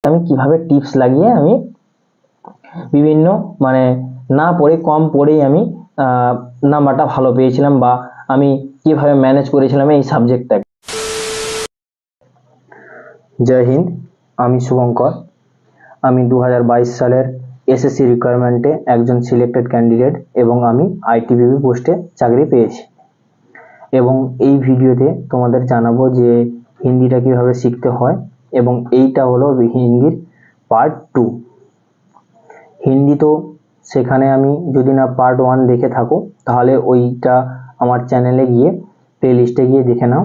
আমি কিভাবে টিপস লাগিয়ে আমি বিভিন্ন মানে না পড়ে কম পড়েই আমি নাম্বারটা ভালো পেয়েছিলাম, বা আমি কিভাবে ম্যানেজ করেছিলাম এই সাবজেক্টটাকে। জয় হিন্দ, আমি শুভঙ্কর। আমি 2022 সালের এসএসসি রিকোয়ারমেন্টে একজন সিলেক্টেড ক্যান্ডিডেট এবং আমি আইটিবিপি পোস্টে চাকরি পেয়েছি। এবং এই ভিডিওতে তোমাদের জানাবো যে হিন্দিটা কিভাবে শিখতে হয়, এবং এইটা হলো হিন্দির পার্ট 2। হিন্দি তো সেখানে আমি যদি না পার্ট 1 দেখে থাকো তাহলে ওইটা আমার চ্যানেলে গিয়ে প্লেলিস্টে গিয়ে দেখে নাও,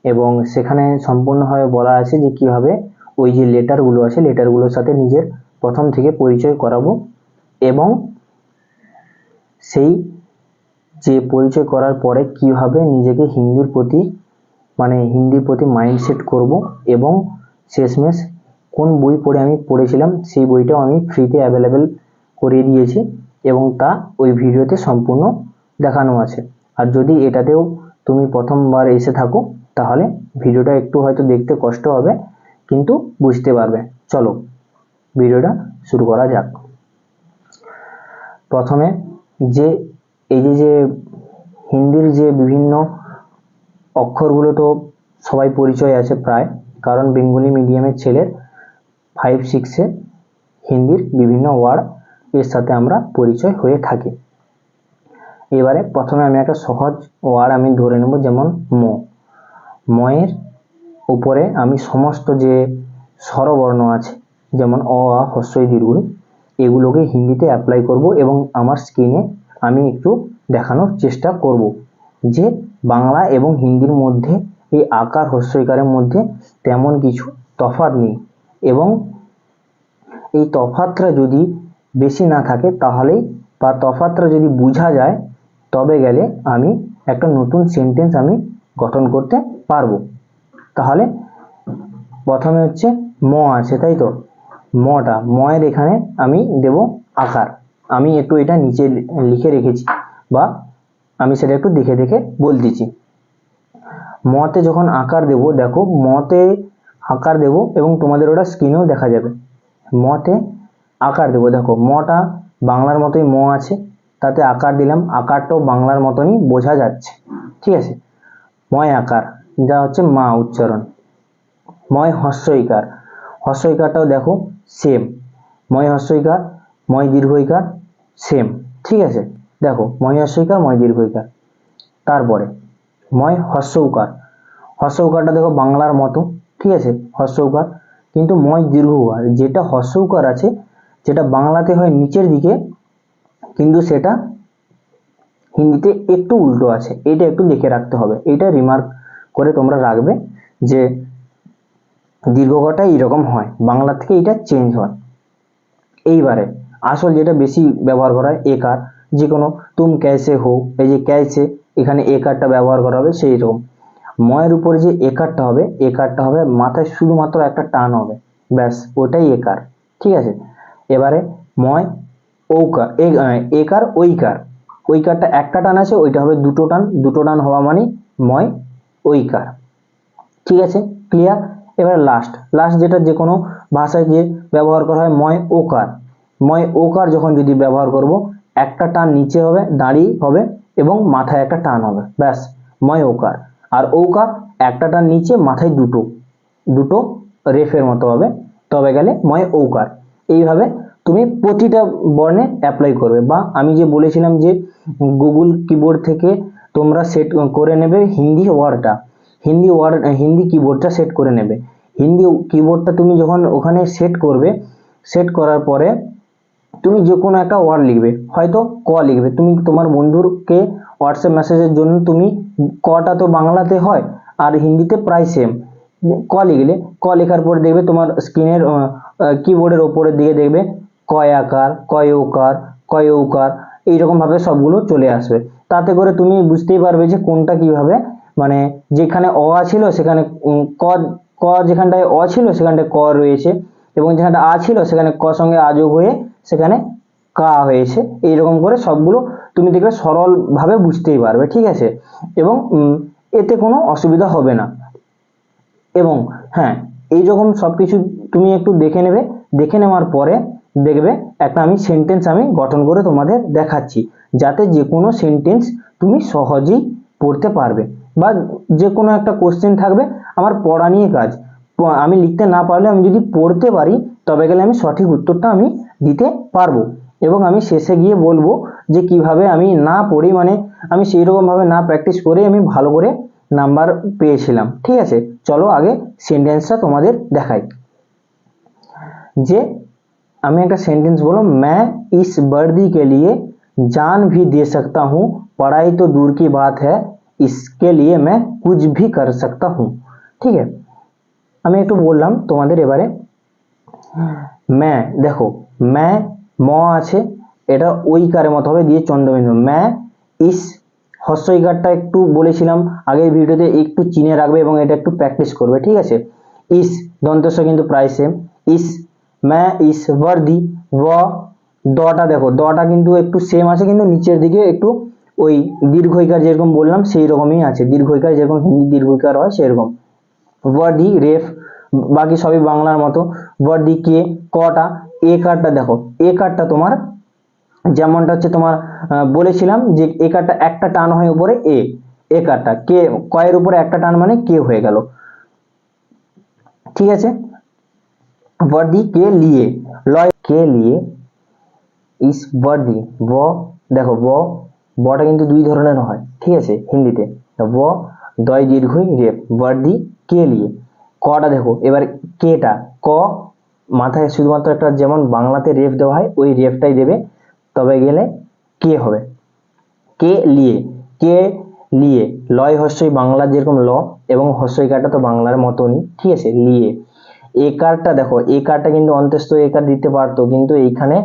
এবং সেখানে সম্পূর্ণভাবে বলা আছে যে কিভাবে ওই যে লেটারগুলো আছে লেটারগুলোর সাথে নিজের প্রথম থেকে পরিচয় করাবো, এবং সেই যে পরিচয় করার পরে কিভাবে নিজেকে হিন্দির প্রতি মাইন্ডসেট করব, এবং শেষমেশ কোন বই পড়ে আমি পড়েছিলাম সেই বইটাও আমি ফ্রিতে অ্যাভেলেবেল করিয়ে দিয়েছি, এবং তা ওই ভিডিওতে সম্পূর্ণ দেখানো আছে। আর যদি এটাতেও তুমি প্রথমবার এসে থাকো তাহলে ভিডিওটা একটু হয়তো দেখতে কষ্ট হবে, কিন্তু বুঝতে পারবে। চলো ভিডিওটা শুরু করা যাক। প্রথমে যে এই যে হিন্দির যে বিভিন্ন অক্ষরগুলো তো সবাই পরিচয় আছে প্রায়, কারণ বেঙ্গলি মিডিয়ামের ছেলের 5-6-এ হিন্দির বিভিন্ন ওয়ার্ড এর সাথে আমরা পরিচয় হয়ে থাকি। এবারে প্রথমে আমি একটা সহজ ওয়ার্ড আমি ধরে নেব, যেমন ময়ের উপরে আমি সমস্ত যে স্বরবর্ণ আছে যেমন অ, আ, হ্রস্ব ই, দীর্ঘ ই, এগুলোকে হিন্দিতে অ্যাপ্লাই করব, এবং আমার স্ক্রিনে আমি একটু দেখানোর চেষ্টা করব যে বাংলা এবং হিন্দির মধ্যে এই আকার হ্রস্ব ইকারের মধ্যে তেমন কিছু তফাৎ নেই, এবং এই তফাৎটা যদি বেশি না থাকে তাহলেই, বা তফাৎটা যদি বোঝা যায় তবে গেলে আমি একটা নতুন সেন্টেন্স আমি গঠন করতে পারবো। তাহলে প্রথমে হচ্ছে ম আছে, তাই তো, ময়ের এখানে আমি দেব আকার। আমি একটু এটা নিচে লিখে রেখেছি, বা আমি সেটা একটু দেখে দেখে বলতেছি। মতে যখন আকার দেব, দেখো মতে আকার দেব এবং তোমাদের ওটা স্ক্রিনেও দেখা যাবে। মতে আকার দেব, দেখো মটা বাংলার মতোই ম আছে, তাতে আকার দিলাম, আকারটাও বাংলার মতনই বোঝা যাচ্ছে, ঠিক আছে। ময় আকার, যা হচ্ছে মা উচ্চারণ। ময় হ্রস্ব ইকার, হ্রস্ব ইকারটাও দেখো সেম, ময় হ্রস্ব ইকার, ময় দীর্ঘ ইকার সেম, ঠিক আছে। দেখো ময় হ্রস্ব ইকার, ময় দীর্ঘ ইকার। তারপরে ময় হ্রস্ব উকার, হ্রস্ব উকারটা দেখো বাংলার মতো, ঠিক আছে, হ্রস্ব উকার। কিন্তু ময় দীর্ঘ উকার, যেটা হ্রস্ব উকার আছে যেটা বাংলাতে হয় নিচের দিকে, কিন্তু সেটা হিন্দিতে একটু উল্টো আছে, এটা একটু দেখে রাখতে হবে। এটা রিমার্ক করে তোমরা রাখবে যে দীর্ঘটা এইরকম হয়, বাংলা থেকে এটা চেঞ্জ হয়। এইবারে আসল যেটা বেশি ব্যবহার করা হয় একার, যে কোনো তুম ক্যাসে হো, এই যে ক্যাসে এখানে একারটা ব্যবহার করা হবে, সেই রকম ময়ের উপরে যে একারটা হবে মাথায় শুধুমাত্র একটা টান হবে, ব্যাস ওটাই একার, ঠিক আছে। এবারে ময় ঔকার, একার ঐকার, ঐকারটা একটা টান আছে, ওইটা হবে দুটো টান হওয়া মানে ময় ঐকার, ঠিক আছে, ক্লিয়ার। এবারে লাস্ট যেটা যে কোনো ভাষায় যে ব্যবহার করা হয় ময় ওকার যখন যদি ব্যবহার করব, একটা টান নিচে হবে, দাঁড়িয়ে হবে, এবং মাথায় একটা টান হবে, ব্যাস ময় ওকার। আর ঔকার একটা টান নিচে, মাথায় দুটো রেফের মতো হবে, তবে গেলে ময় ঔকার। এইভাবে তুমি প্রতিটা বর্ণে অ্যাপ্লাই করবে, বা আমি যে বলেছিলাম যে গুগল কিবোর্ড থেকে তোমরা সেট করে নেবে হিন্দি কিবোর্ডটা সেট করে নেবে। হিন্দি কিবোর্ডটা তুমি যখন ওখানে সেট করবে, সেট করার পরে তুমি যে কোনো একটা ওয়ার্ড লিখবে, হয়তো ক লিখবে, তুমি তোমার বন্ধুকে হোয়াটসঅ্যাপ মেসেজের জন্য তুমি কটা তো বাংলাতে হয় আর হিন্দিতে প্রায় সেম, ক লিখলে, ক লেখার পরে দেখবে তোমার স্ক্রিনের কিবোর্ডের ওপরের দিকে দেখবে কয় আকার, কয় ওকার, কয় ঔকার, এইরকম ভাবে সবগুলো চলে আসবে। তাতে করে তুমি বুঝতেই পারবে যে কোনটা কিভাবে, মানে যেখানে অ ছিল সেখানে ক যেখানটায় অ ছিল সেখানটায় ক রয়েছে, এবং যেখানটা আ ছিল সেখানে ক সঙ্গে আ যোগ হয়ে সেখানে কা হয়েছে। এইরকম করে সবগুলো তুমি দেখবে সরল ভাবে বুঝতেই পারবে, ঠিক আছে, এবং এতে কোনো অসুবিধা হবে না। এবং হ্যাঁ, এইরকম সবকিছু তুমি একটু দেখে নেবে, দেখে নেওয়ার পরে দেখবে একটা আমি সেন্টেন্স আমি গঠন করে তোমাদের দেখাচ্ছি, যাতে যে কোনো সেন্টেন্স তুমি সহজেই পড়তে পারবে, বা যে কোনো একটা কোশ্চেন থাকবে আমার পড়া নিয়ে কাজ, আমি লিখতে না পারলে আমি যদি পড়তে পারি তবে গেলে আমি সঠিক উত্তরটা আমি দিতে পারবো, এবং আমি শেষে গিয়ে বলবো যে কিভাবে আমি না পড়ি, মানে আমি সেই রকম ভাবে না প্র্যাকটিস করে আমি ভালো করে নাম্বার পেয়েছিলাম। ঠিক আছে, চলো আগে সেন্টেন্সটা তোমাদের দেখাই। যে আমি একটা সেন্টেন্স বলো, मैं इस वर्दी के लिए जान भी दे सकता हूँ, पढ़ाई तो दूर की बात है, इसके लिए मैं कुछ भी कर सकता हूँ। ঠিক আছে, আমি একটু বললাম তোমাদের এবারে। मैं দেখো, मैं ম আছে, এটা ওইকারের মতো হবে দিয়ে চন্দ্রবিন্দু, मैं इस হস্যইকারটা একটু বলেছিলাম আগের ভিডিওতে, একটু চিনে রাখবে এবং এটা একটু প্র্যাকটিস করবে। ঠিক আছে, ইস দন্তস্ব কিন্তু প্রায় সেম, ইস मैं इस वर्दी, व দটা দেখো, দটা কিন্তু একটু সেম আছে, কিন্তু নিচের দিকে একটু ওই দীর্ঘইকার যেরকম বললাম সেই রকমই আছে, দীর্ঘইকার যেরকম হিন্দি দীর্ঘইকার হয় সেরকম। वर्दी रेफ বাকি সবই বাংলার মতো। वर्दी के কটা, এ কারটা দেখো, এ কারটা তোমার যেমনটা হচ্ছে তোমার বলেছিলাম যে এ কারটা একটা টান হয় উপরে এ, এ কারটা কে কয়ের উপরে একটা টান মানে কে হয়ে গেল। ঠিক আছে, वर्दी के लिए, लय के लिए इस वर्दी, व দেখো বটা কিন্তু দুই ধরনের হয়। ঠিক আছে, হিন্দিতে ব দয় দীর্ঘই রেপ, वर्दी के लिए। কটা দেখো, এবার কেটা ক মাথায় শুধুমাত্র একটা যেমন বাংলাতে রেফ দেওয়া হয় ওই রেফটাই দেবে, তবে গেলে কে হবে। কে লিয়ে, কে লিয়ে লয় হস্যই বাংলার যেরকম ল এবং হস্যইকারটা তো বাংলার মতনই। ঠিক আছে, লিয়ে। একারটা দেখো, একারটা কিন্তু অন্তস্থ একার দিতে পারতো, কিন্তু এইখানে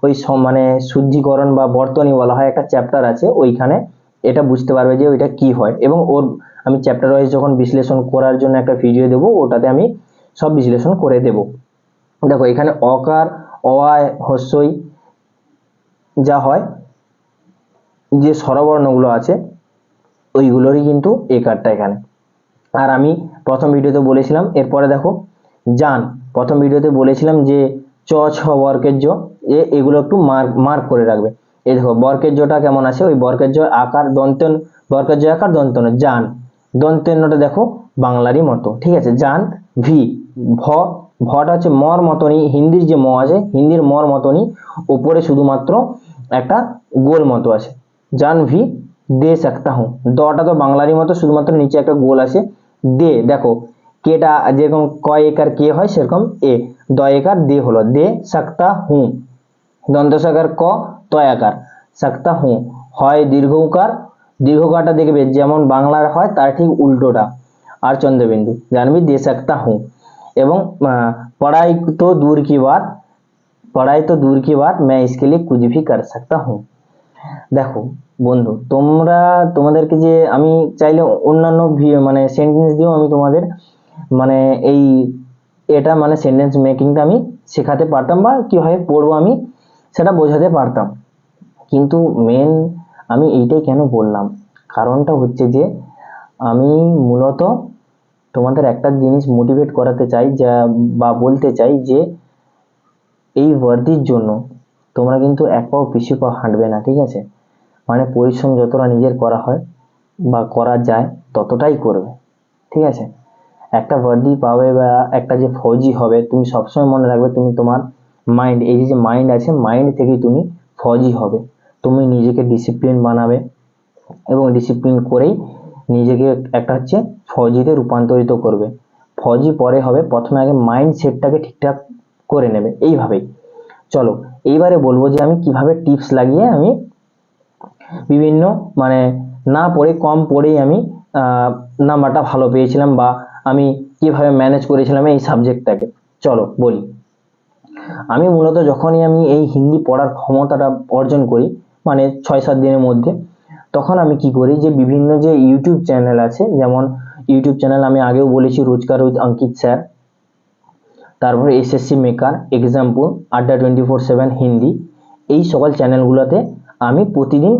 ওই মানে শুদ্ধিকরণ বা বর্তনী বলা হয় একটা চ্যাপ্টার আছে, ওইখানে এটা বুঝতে পারবে যে ওইটা কি হয়, এবং ওর আমি চ্যাপ্টার ওয়াইজ যখন বিশ্লেষণ করার জন্য একটা ভিডিও দেবো ওটাতে আমি সব বিশ্লেষণ করে দেব। দেখো এখানে অকার অয় হস্যই যা হয় যে স্বরবর্ণগুলো আছে ওইগুলোরই কিন্তু একারটা এখানে। আর আমি প্রথম ভিডিওতে বলেছিলাম, এরপরে দেখো জান, প্রথম ভিডিওতে বলেছিলাম যে চ ছ বর্গের জ, এগুলো একটু মার্ক করে রাখবে। এই দেখো বর্গের জটা কেমন আছে, ওই বর্গের জ আকার দন্তন, বর্গের জ আকার দন্তন, জান দন্তন্যটা দেখো বাংলারই মতো। ঠিক আছে, জান ভি, ভটা হচ্ছে মর মতনই, হিন্দির যে ম আছে হিন্দির মর মতনই, উপরে শুধুমাত্র একটা গোল মতো আছে, জান ভি দে सकता हूं, দটা তো বাংলারই মতো শুধুমাত্র নিচে একটা গোল আছে। দে দেখো কেটা যেরকম কয় একার কে হয় সেরকম এ, দ একার দে হলো, দে सकता हूं, দন্তসাকার ক তয়াকার सकता हूं, হয় দীর্ঘকার, দীর্ঘকারটা দেখবে যেমন বাংলার হয় তার ঠিক উল্টোটা, আর চন্দ্রবিন্দু জানবি दे सकता हूं। এবং पढ़ाई तो दूर की बात, पढ़ाई तो दूर की बात मैं इसके लिए कुछ भी कर सकता हूं। দেখো বন্ধু, তোমাদেরকে যে আমি চাইলে অন্যান্য মানে সেন্টেন্স দিয়েও আমি তোমাদের মানে এই এটা মানে সেন্টেন্স মেকিংটা আমি শেখাতে পারতাম, বা কিভাবে পড়বো আমি সেটা বোঝাতে পারতাম, কিন্তু মেন আমি এইটাই কেন বললাম, কারণটা হচ্ছে যে আমি মূলত তোমাদের একটা জিনিস মোটিভেট করাতে চাই, যা বা বলতে চাই যে এই ওয়ার্দির জন্য তোমরা কিন্তু এক পাও পিছু পা হাঁটবে না। ঠিক আছে, মানে পরিশ্রম যতটা নিজের করা হয় বা করা যায় ততটাই করবে। ঠিক আছে, একটা ওয়ার্দি পাবে বা একটা যে ফৌজি হবে, তুমি সবসময় মনে রাখবে তুমি তোমার মাইন্ড, এই যে মাইন্ড আছে মাইন্ড থেকেই তুমি ফৌজি হবে। তুমি নিজেকে ডিসিপ্লিন বানাবে এবং ডিসিপ্লিন করেই নিজেকে একটা হচ্ছে ফৌজিতে রূপান্তরিত করবে। ফৌজি পরে হবে, প্রথমে আগে মাইন্ড সেটটাকে ঠিকঠাক করে নেবে। এইভাবেই চলো এইবারে বলবো যে আমি কিভাবে টিপস লাগিয়ে আমি বিভিন্ন মানে না পড়ে কম পড়েই আমি নাম্বারটা ভালো পেয়েছিলাম, বা আমি কিভাবে ম্যানেজ করেছিলাম এই সাবজেক্টটাকে। চলো বলি, আমি মূলত যখনই আমি এই হিন্দি পড়ার ক্ষমতাটা অর্জন করি মানে 6-7 দিনের মধ্যে, তখন আমি কি করি যে বিভিন্ন যে ইউটিউব চ্যানেল আছে, যেমন ইউটিউব চ্যানেল আমি আগেও বলেছি রোজকার উইথ অঙ্কিত স্যার, তারপরে এসএসসি মেকার, এক্সাম্পল, আড্ডা 24/7 হিন্দি, এই সকল চ্যানেলগুলোতে আমি প্রতিদিন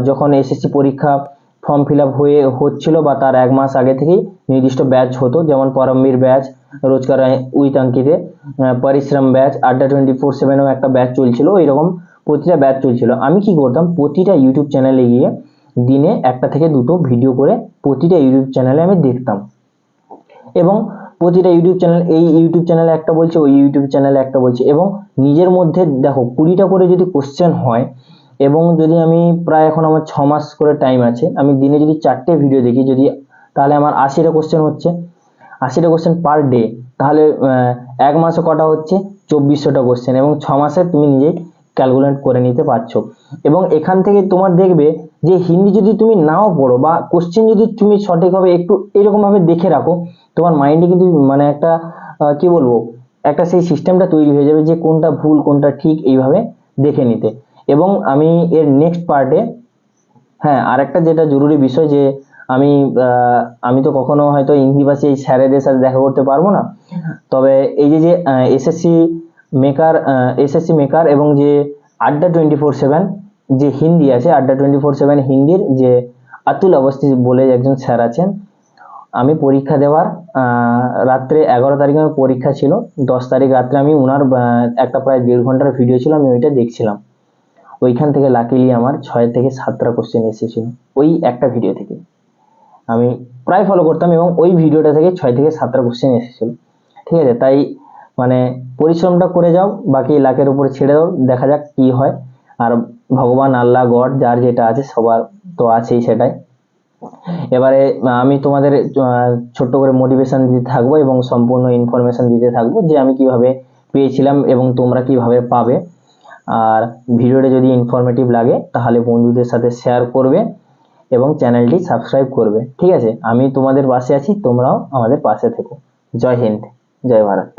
যখন এসএসসি পরীক্ষা ফর্ম ফিল আপ হচ্ছিল বা তার 1 মাস আগে থেকেই নির্দিষ্ট ব্যাচ হতো, যেমন পরমবীর ব্যাচ, রোজগার উইথ অঙ্কিতে, পরিশ্রম ব্যাচ, আড্ডা 24/7 একটা ব্যাচ চলছিল, এরকম প্রতিটা ব্যাচ চলছিল। আমি কি করতাম, প্রতিটা ইউটিউব চ্যানেলে গিয়ে দিনে 1টা থেকে 2টো ভিডিও করে প্রতিটা ইউটিউব চ্যানেলে আমি দেখতাম, এবং প্রতিটা ইউটিউব চ্যানেল, এই ইউটিউব চ্যানেলে একটা বলছে, ওই ইউটিউব চ্যানেলে একটা বলছে, এবং নিজের মধ্যে দেখো 20টা করে যদি কোশ্চেন হয়, এবং যদি আমি প্রায় এখন আমার 6 মাস করে টাইম আছে, আমি দিনে যদি 4টে ভিডিও দেখি, যদি তাহলে আমার 80টা কোশ্চেন হচ্ছে, 80টা কোশ্চেন পার ডে, তাহলে 1 মাসে কটা হচ্ছে, 2400টা কোশ্চেন, এবং 6 মাসে তুমি নিজেই ক্যালকুলেট করে নিতে পারছো। এবং এখান থেকে তোমার দেখবে যে হিন্দি যদি তুমি নাও পড়ো বা কোশ্চেন যদি তুমি সঠিকভাবে একটু এরকম ভাবে দেখে রাখো, তোমার মাইন্ডে কিন্তু মানে একটা কি বলবো, একটা সেই সিস্টেমটা তৈরি হয়ে যাবে যে কোনটা ভুল কোনটা ঠিক এইভাবে দেখে নিতে। এবং আমি এর নেক্সট পার্টে, হ্যাঁ, আরেকটা যেটা জরুরি বিষয়, যে আমি আমি তো কখনো হয়তো হিন্দি ভাষী এই স্যারেদের সাথে দেখা করতে পারবো না, তবে এই যে এসএসসি মেকার এবং যে আড্ডা 24/7 যে হিন্দি আছে, আড্ডা 24/7 হিন্দির যে আতুল অবস্থি বলে একজন স্যার আছেন, আমি পরীক্ষা দেওয়ার রাত্রে 11 তারিখে আমার পরীক্ষা ছিল, 10 তারিখ রাত্রে আমি ওনার একটা প্রায় 1.5 ঘন্টার ভিডিও ছিল, আমি ওইটা দেখছিলাম। ওইখান থেকে লাকিলি আমার 6 থেকে 7টা কোশ্চেন এসেছিল, ওই একটা ভিডিও থেকে আমি প্রায় ফলো করতাম, এবং ওই ভিডিওটা থেকে 6 থেকে 7টা কোশ্চেন এসেছিল। ঠিক আছে, তাই মানে পরিশ্রমটা করে যাও, বাকি লাকের উপরে ছেড়ে দাও, দেখা যাক কি হয়। আর ভগবান, আল্লাহ, গড যার যেটা আছে, সবার তো আছেই সেটাই। এবারে আমি তোমাদের ছোট্ট করে মোটিভেশন দিতে থাকবো এবং সম্পূর্ণ ইনফরমেশন দিতে থাকবো যে আমি কিভাবে পেয়েছিলাম এবং তোমরা কিভাবে পাবে। আর ভিডিওটা যদি ইনফরমেটিভ লাগে তাহলে বন্ধুদের সাথে শেয়ার করবে এবং চ্যানেলটি সাবস্ক্রাইব করবে। ঠিক আছে, আমি তোমাদের পাশে আছি, তোমরাও আমাদের পাশে থেকো। জয় হিন্দ, জয় ভারত।